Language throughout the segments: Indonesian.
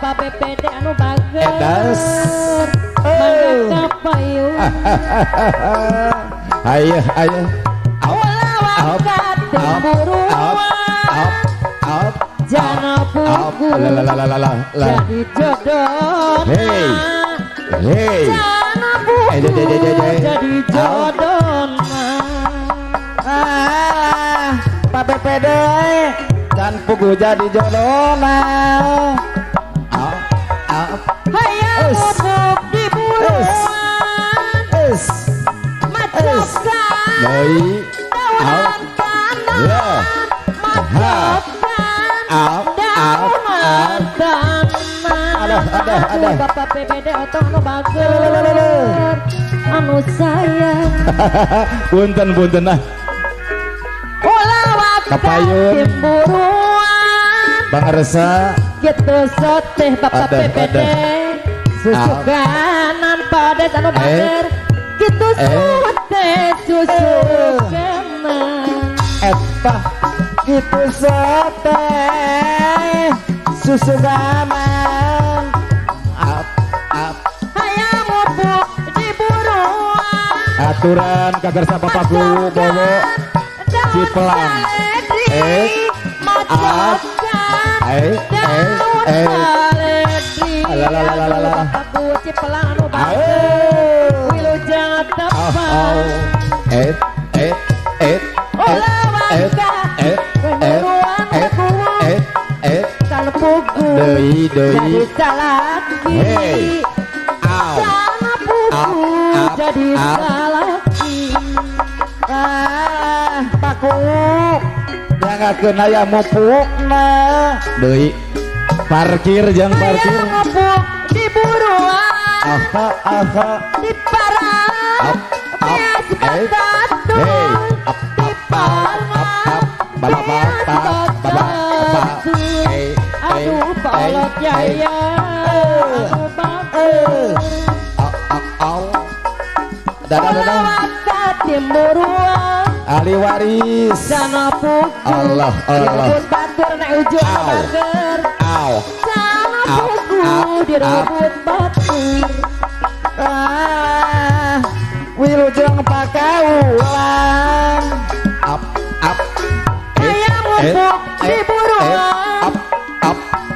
Bapak BPD anu bager edas mangga payu ayo ayo ulah wakat temburuan jana pugu jadi jodoh hey hey jana pugu jadi jodoh Pak BPD dan pugu jadi jodoh hayang untuk di buruan macokan daunan tanah macokan ada Bapak PBD otot anu bager anu sayang punten nah ulah wakat kapayun timburuan Bang Resa gitu soteh Bapak PPD susuganan pada anu bager gitu soteh susuganan eta gitu soteh susuganan hayang mubuk di buruan aturan kagar sapa paku bowo Cipelang macokan Bapakku Cipelang anu bager wilujeng tepat ulah wakat kemuruan kuat kalau pugu jadi salaki sama pugu jadi salaki paku jangan aya mupukna deui parkir jang parkir hayang mupuk di buruan di parang pias batu di parang pias batu aduh polot jaya anu bagus ulah wakat timburuan ahli waris jana pugu Allah direbut batur nek ujung bager jana pugu direbut batur wilujeng pakaulan hayang mupuk di buruan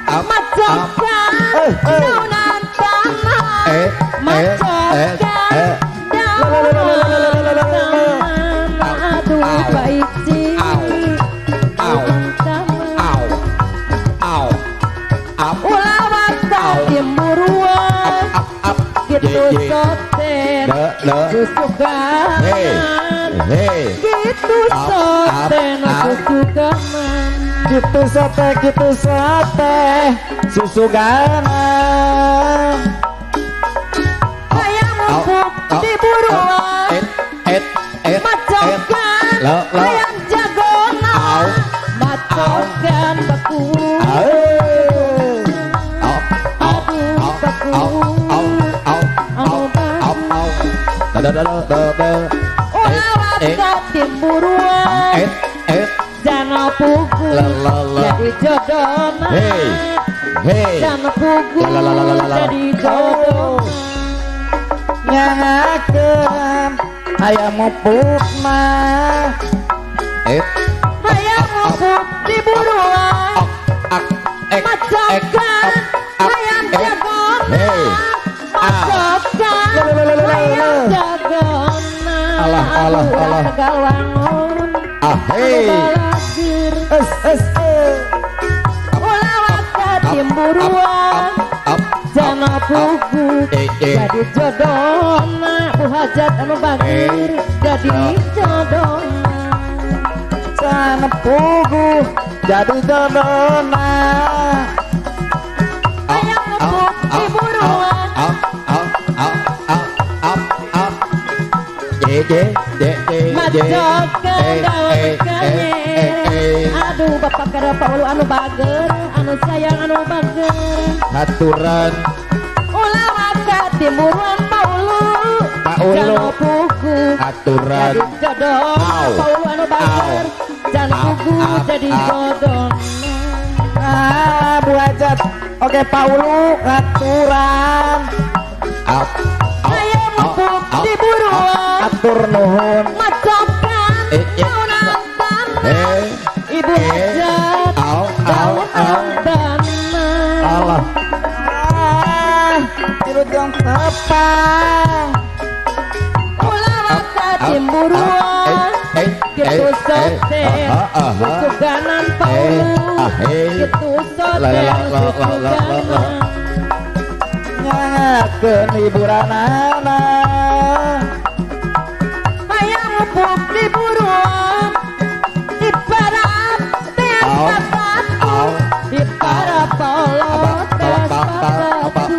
macokan daunan tanah macokan daunan tanah aduh baik sih ulah wakat timburuan gitu soten susuganan gitu soten susuganan gitu sote susuganan hayang mupuk di buruan macokan hayang jagonan macokan beku aduh beku ulah wakat timburuan jana pugu jadi jodoh jana pugu jadi jodoh nyangakeun aya mupuk mah hayang mupuk di buruan macokan hayang jagonan macokan hayang jagonan Allah tegalwangun balagir ulah wakat timburuan jana pugu jadi jodohna hajat anu bagir jadi jodohna jana pugu jadi jodohna hayang mupuk di buruan macokan daun kanye aduh bapak kada paulu anu bager anu sayang anu bager aturan ulah wakat timburuan paulu jana pugu aturan jadi jodoh paulu anu bager jana pugu jadi jodoh Abu Hajat. Oke Paulu ngaturan. Up. Ayo empuk di buruan Atur nuhun. macokan daunan tanah Ibu Hajat daunan tanah Allah. Tiru jong tepang. ulah ka timburuan gitu soten suganan Paulu gitu soten suganan Nyangakeun hiburanana. hayang empuk di buruan di parap tes batu di parap polot tes batu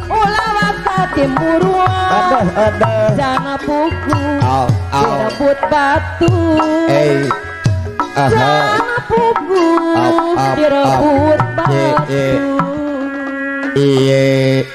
ulah ka timburuan Ada. jana puku Au. direbut batu Aha. jana puku Up. direbut batu Iye.